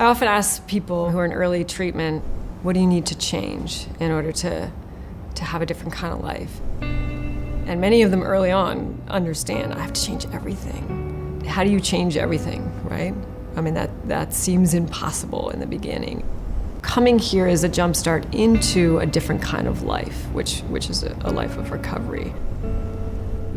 I often ask people who are in early treatment, what do you need to change in order to have a different kind of life? And many of them early on understand, I have to change everything. How do you change everything, right? I mean, that seems impossible in the beginning. Coming here is a jumpstart into a different kind of life, which is a life of recovery.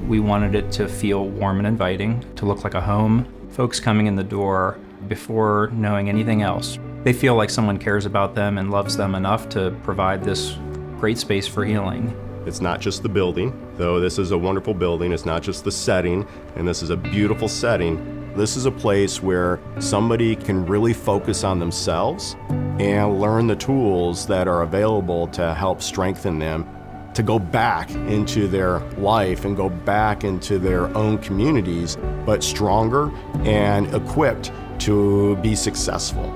We wanted it to feel warm and inviting, to look like a home. Folks coming in the door before knowing anything else, they feel like someone cares about them and loves them enough to provide this great space for healing. It's not just the building, though this is a wonderful building. It's not just the setting, and this is a beautiful setting. This is a place where somebody can really focus on themselves and learn the tools that are available to help strengthen them to go back into their life and go back into their own communities, but stronger and equipped to be successful.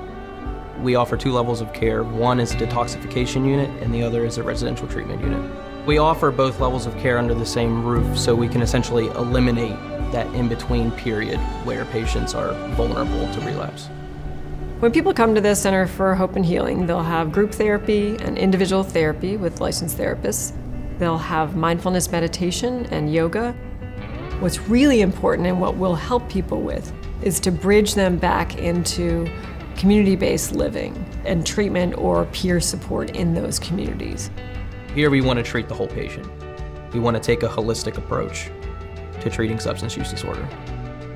We offer 2 levels of care. One is a detoxification unit and the other is a residential treatment unit. We offer both levels of care under the same roof so we can essentially eliminate that in-between period where patients are vulnerable to relapse. When people come to the Center for Hope and Healing, they'll have group therapy and individual therapy with licensed therapists. They'll have mindfulness meditation and yoga. What's really important and what we'll help people with is to bridge them back into community-based living and treatment or peer support in those communities. Here we want to treat the whole patient. We want to take a holistic approach to treating substance use disorder.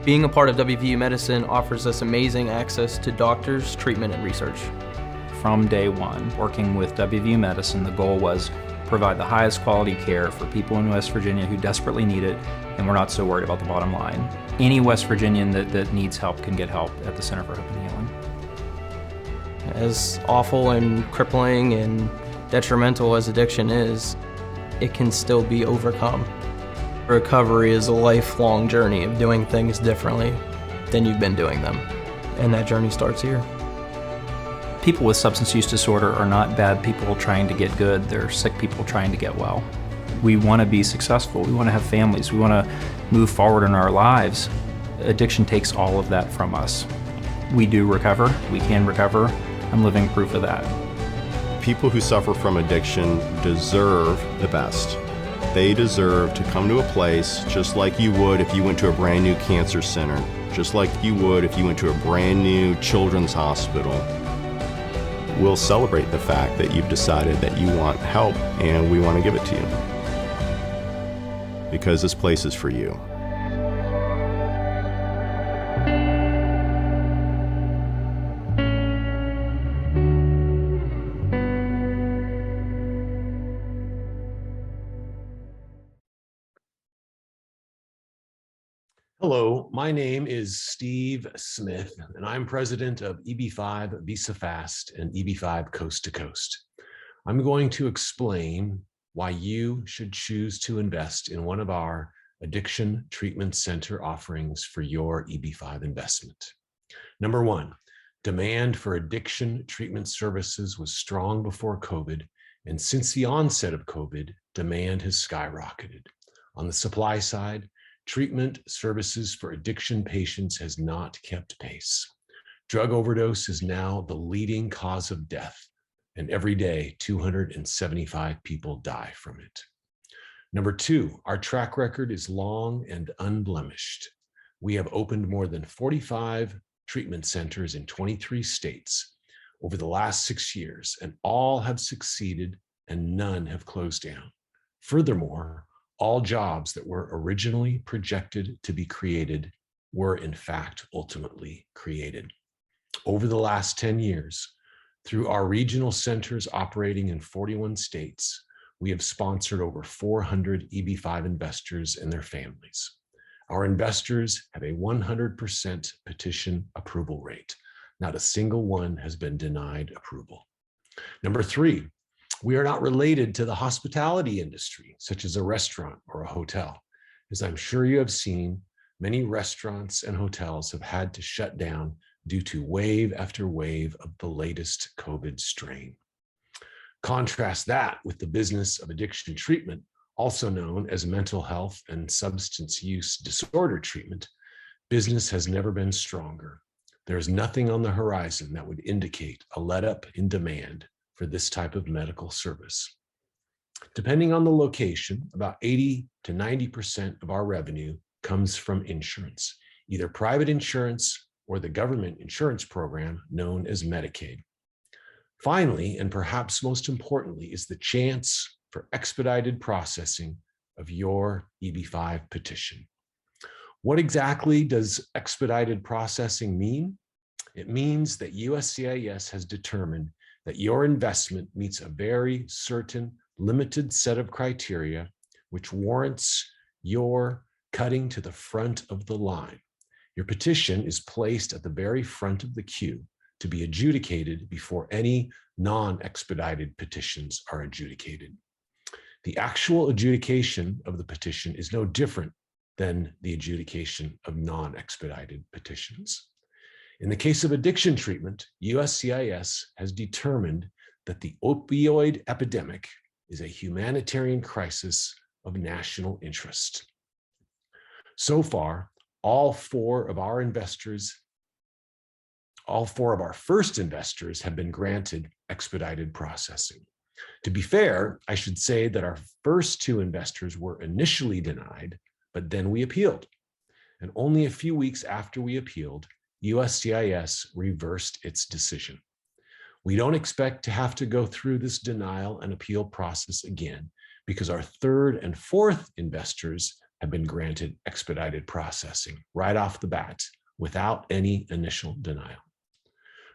Being a part of WVU Medicine offers us amazing access to doctors, treatment, and research. From day one, working with WVU Medicine, the goal was provide the highest quality care for people in West Virginia who desperately need it, and we're not so worried about the bottom line. Any West Virginian that needs help can get help at the Center for Hope and Healing. As awful and crippling and detrimental as addiction is, it can still be overcome. Recovery is a lifelong journey of doing things differently than you've been doing them, and that journey starts here. People with substance use disorder are not bad people trying to get good, they're sick people trying to get well. We want to be successful, we want to have families, we want to move forward in our lives. Addiction takes all of that from us. We do recover, we can recover. I'm living proof of that. People who suffer from addiction deserve the best. They deserve to come to a place just like you would if you went to a brand new cancer center, just like you would if you went to a brand new children's hospital. We'll celebrate the fact that you've decided that you want help and we want to give it to you. Because this place is for you. Hello, my name is Steve Smith, and I'm president of EB-5 Visa Fast and EB-5 Coast to Coast. I'm going to explain why you should choose to invest in one of our addiction treatment center offerings for your EB-5 investment. Number 1, demand for addiction treatment services was strong before COVID, and since the onset of COVID, demand has skyrocketed. On the supply side, treatment services for addiction patients has not kept pace. Drug overdose is now the leading cause of death, and every day 275 people die from it. Number 2, our track record is long and unblemished. We have opened more than 45 treatment centers in 23 states over the last 6 years, and all have succeeded and none have closed down. Furthermore, all jobs that were originally projected to be created were in fact ultimately created. Over the last 10 years, through our regional centers operating in 41 states, we have sponsored over 400 EB-5 investors and their families. Our investors have a 100% petition approval rate. Not a single one has been denied approval. Number 3, we are not related to the hospitality industry, such as a restaurant or a hotel. As I'm sure you have seen, many restaurants and hotels have had to shut down due to wave after wave of the latest COVID strain. Contrast that with the business of addiction treatment, also known as mental health and substance use disorder treatment. Business has never been stronger. There is nothing on the horizon that would indicate a let-up in demand for this type of medical service. Depending on the location, about 80 to 90% of our revenue comes from insurance, either private insurance or the government insurance program known as Medicaid. Finally, and perhaps most importantly, is the chance for expedited processing of your EB-5 petition. What exactly does expedited processing mean? It means that USCIS has determined that your investment meets a very certain limited set of criteria which warrants your cutting to the front of the line. Your petition is placed at the very front of the queue to be adjudicated before any non-expedited petitions are adjudicated. The actual adjudication of the petition is no different than the adjudication of non-expedited petitions. In the case of addiction treatment, USCIS has determined that the opioid epidemic is a humanitarian crisis of national interest. So far, all four of our first investors have been granted expedited processing. To be fair, I should say that our first two investors were initially denied, but then we appealed. And only a few weeks after we appealed, USCIS reversed its decision. We don't expect to have to go through this denial and appeal process again because our third and fourth investors have been granted expedited processing right off the bat without any initial denial.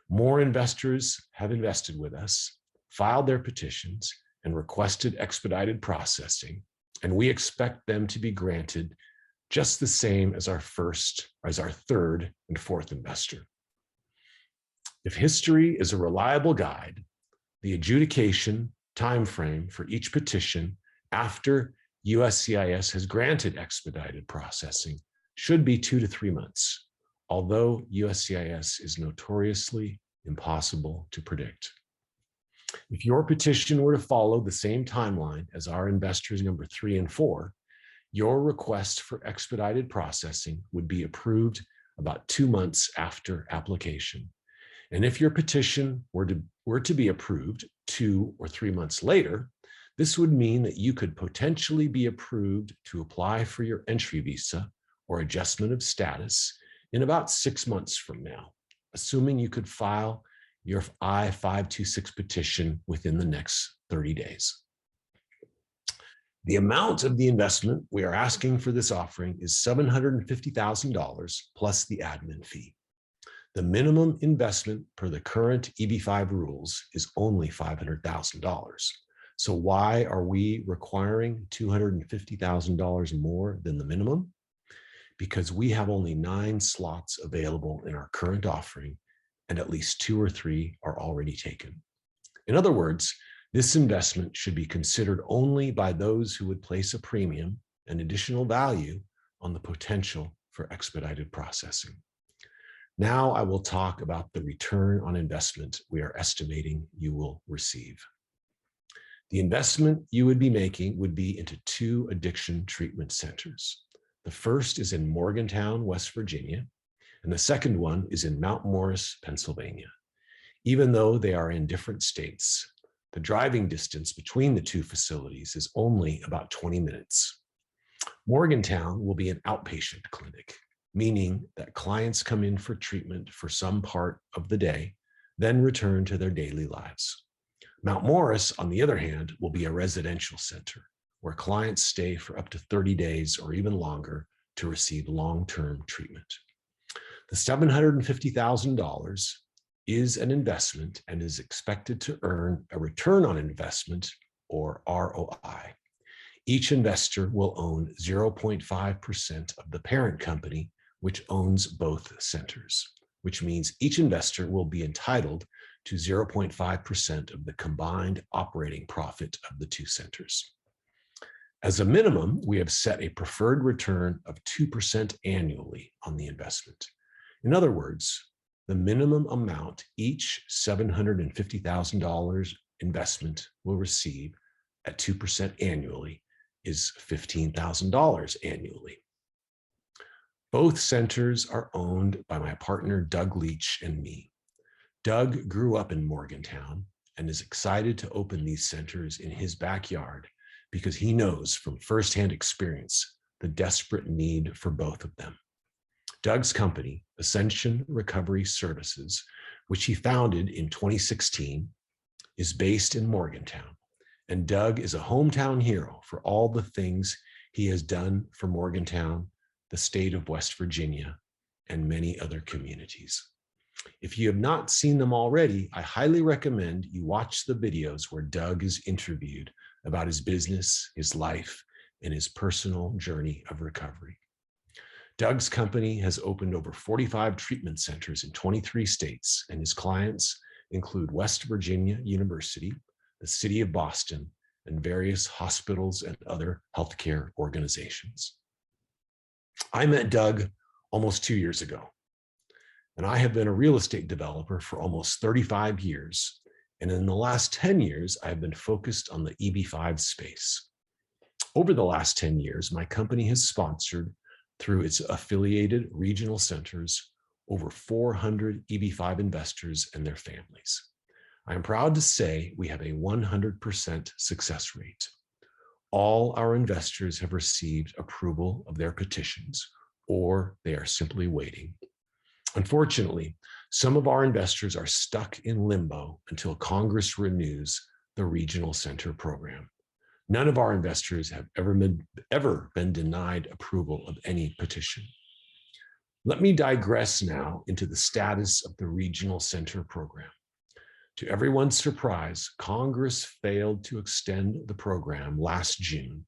More investors have invested with us, filed their petitions, and requested expedited processing, and we expect them to be granted just the same as our third and fourth investor. If history is a reliable guide, the adjudication timeframe for each petition after USCIS has granted expedited processing should be 2 to 3 months, although USCIS is notoriously impossible to predict. If your petition were to follow the same timeline as our investors number 3 and 4, your request for expedited processing would be approved about 2 months after application. And if your petition were to be approved 2 or 3 months later, this would mean that you could potentially be approved to apply for your entry visa or adjustment of status in about 6 months from now, assuming you could file your I-526 petition within the next 30 days. The amount of the investment we are asking for this offering is $750,000 plus the admin fee. The minimum investment per the current EB-5 rules is only $500,000. So why are we requiring $250,000 more than the minimum? Because we have only 9 slots available in our current offering, and at least 2 or 3 are already taken. In other words, this investment should be considered only by those who would place a premium and additional value on the potential for expedited processing. Now I will talk about the return on investment we are estimating you will receive. The investment you would be making would be into 2 addiction treatment centers. The first is in Morgantown, West Virginia, and the second one is in Mount Morris, Pennsylvania. Even though they are in different states, the driving distance between the 2 facilities is only about 20 minutes. Morgantown will be an outpatient clinic, meaning that clients come in for treatment for some part of the day, then return to their daily lives. Mount Morris, on the other hand, will be a residential center where clients stay for up to 30 days or even longer to receive long-term treatment. The $750,000 is an investment and is expected to earn a return on investment, or ROI. Each investor will own 0.5% of the parent company, which owns both centers, which means each investor will be entitled to 0.5% of the combined operating profit of the 2 centers. As a minimum, we have set a preferred return of 2% annually on the investment. In other words, the minimum amount each $750,000 investment will receive at 2% annually is $15,000 annually. Both centers are owned by my partner, Doug Leach, and me. Doug grew up in Morgantown and is excited to open these centers in his backyard because he knows from firsthand experience the desperate need for both of them. Doug's company, Ascension Recovery Services, which he founded in 2016, is based in Morgantown, and Doug is a hometown hero for all the things he has done for Morgantown, the state of West Virginia, and many other communities. If you have not seen them already, I highly recommend you watch the videos where Doug is interviewed about his business, his life, and his personal journey of recovery. Doug's company has opened over 45 treatment centers in 23 states, and his clients include West Virginia University, the City of Boston, and various hospitals and other healthcare organizations. I met Doug almost 2 years ago, and I have been a real estate developer for almost 35 years. And in the last 10 years, I have been focused on the EB-5 space. Over the last 10 years, my company has sponsored, through its affiliated regional centers, over 400 EB-5 investors and their families. I am proud to say we have a 100% success rate. All our investors have received approval of their petitions, or they are simply waiting. Unfortunately, some of our investors are stuck in limbo until Congress renews the regional center program. None of our investors have ever been denied approval of any petition. Let me digress now into the status of the regional center program. To everyone's surprise, Congress failed to extend the program last June,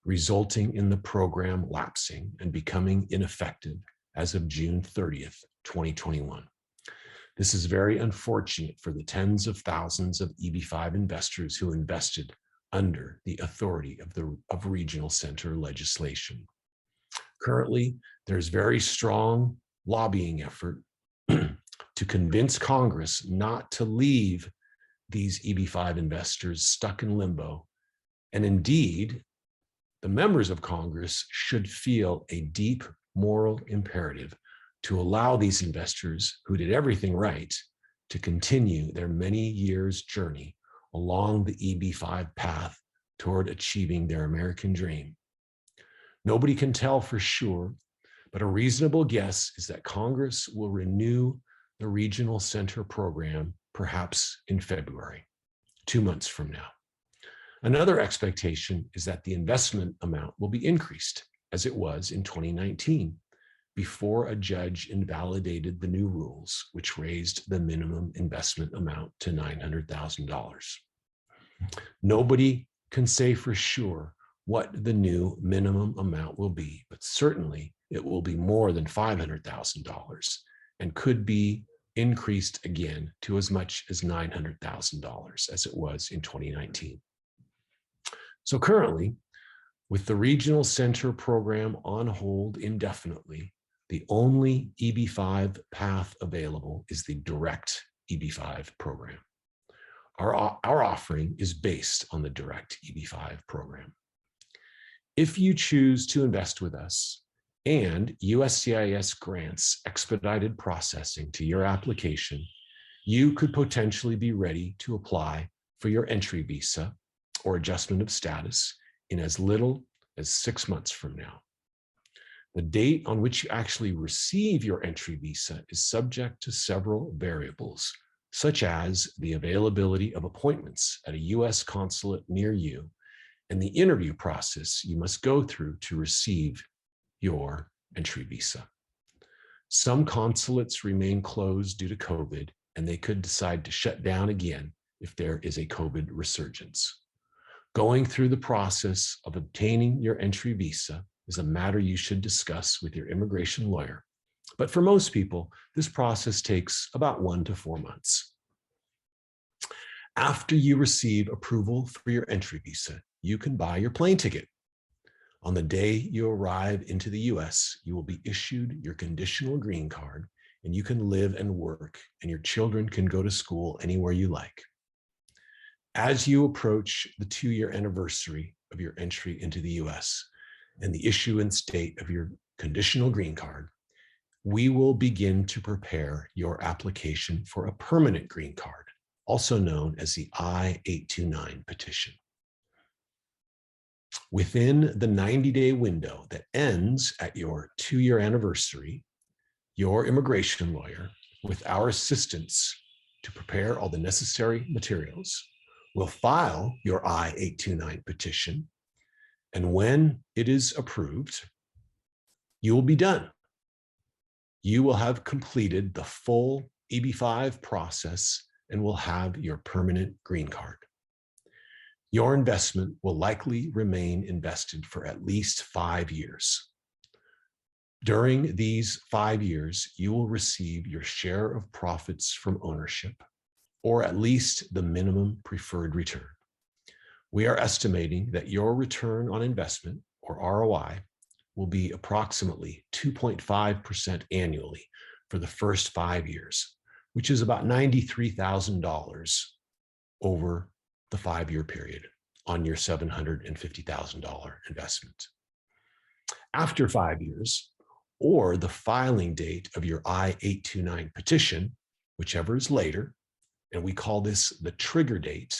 resulting in the program lapsing and becoming ineffective as of June 30th, 2021. This is very unfortunate for the tens of thousands of EB-5 investors who invested under the authority of regional center legislation. Currently, there's very strong lobbying effort to convince Congress not to leave these EB-5 investors stuck in limbo. And indeed, the members of Congress should feel a deep moral imperative to allow these investors who did everything right to continue their many years journey along the EB-5 path toward achieving their American dream. Nobody can tell for sure, but a reasonable guess is that Congress will renew the regional center program perhaps in February, 2 months from now. Another expectation is that the investment amount will be increased, as it was in 2019, before a judge invalidated the new rules, which raised the minimum investment amount to $900,000. Nobody can say for sure what the new minimum amount will be, but certainly it will be more than $500,000 and could be increased again to as much as $900,000 as it was in 2019. So currently, with the regional center program on hold indefinitely, the only EB-5 path available is the direct EB-5 program. Our offering is based on the direct EB-5 program. If you choose to invest with us and USCIS grants expedited processing to your application, you could potentially be ready to apply for your entry visa or adjustment of status in as little as 6 months from now. The date on which you actually receive your entry visa is subject to several variables, such as the availability of appointments at a U.S. consulate near you and the interview process you must go through to receive your entry visa. Some consulates remain closed due to COVID, and they could decide to shut down again if there is a COVID resurgence. Going through the process of obtaining your entry visa is a matter you should discuss with your immigration lawyer. But for most people, this process takes about 1 to 4 months. After you receive approval for your entry visa, you can buy your plane ticket. On the day you arrive into the US, you will be issued your conditional green card, and you can live and work, and your children can go to school anywhere you like. As you approach the 2-year anniversary of your entry into the US and the issuance date of your conditional green card, we will begin to prepare your application for a permanent green card, also known as the I-829 petition. Within the 90-day window that ends at your 2-year anniversary, your immigration lawyer, with our assistance to prepare all the necessary materials, will file your I-829 petition. And when it is approved, you will be done. You will have completed the full EB-5 process and will have your permanent green card. Your investment will likely remain invested for at least 5 years. During these 5 years, you will receive your share of profits from ownership, or at least the minimum preferred return. We are estimating that your return on investment, or ROI, will be approximately 2.5% annually for the first 5 years, which is about $93,000 over the 5-year period on your $750,000 investment. After 5 years, or the filing date of your I-829 petition, whichever is later, and we call this the trigger date,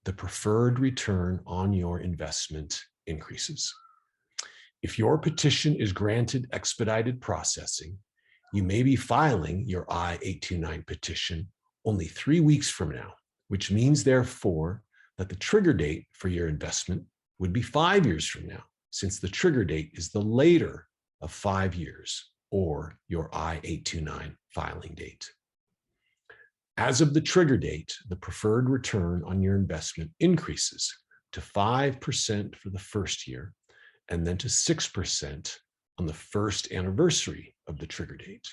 the preferred return on your investment increases. If your petition is granted expedited processing, you may be filing your I-829 petition only 3 weeks from now, which means therefore that the trigger date for your investment would be 5 years from now, since the trigger date is the later of 5 years, or your I-829 filing date. As of the trigger date, the preferred return on your investment increases to 5% for the first year, and then to 6% on the first anniversary of the trigger date.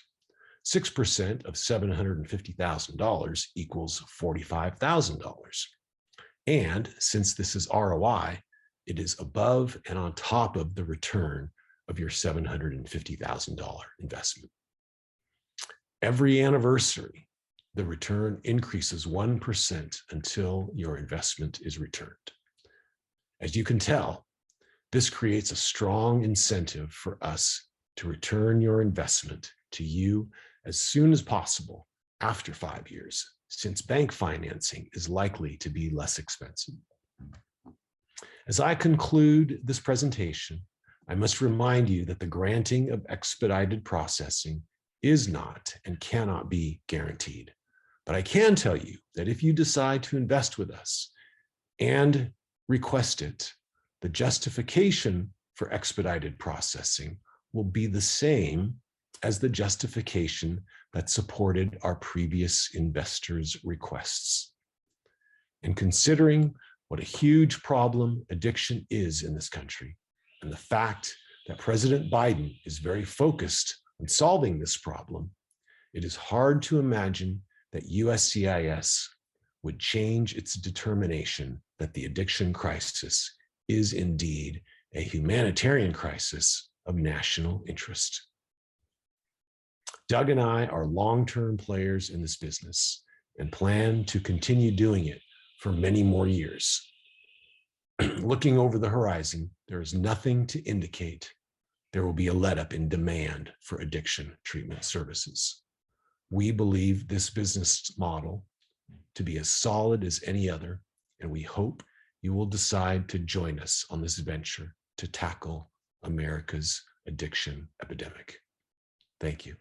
6% of $750,000 equals $45,000. And since this is ROI, it is above and on top of the return of your $750,000 investment. Every anniversary, the return increases 1% until your investment is returned. As you can tell, this creates a strong incentive for us to return your investment to you as soon as possible after 5 years, since bank financing is likely to be less expensive. As I conclude this presentation, I must remind you that the granting of expedited processing is not and cannot be guaranteed. But I can tell you that if you decide to invest with us and request it, the justification for expedited processing will be the same as the justification that supported our previous investors' requests. And considering what a huge problem addiction is in this country, and the fact that President Biden is very focused on solving this problem, it is hard to imagine that USCIS would change its determination that the addiction crisis is indeed a humanitarian crisis of national interest. Doug and I are long-term players in this business and plan to continue doing it for many more years. Looking over the horizon, there is nothing to indicate there will be a let-up in demand for addiction treatment services. We believe this business model to be as solid as any other, and we hope you will decide to join us on this venture to tackle America's addiction epidemic. Thank you.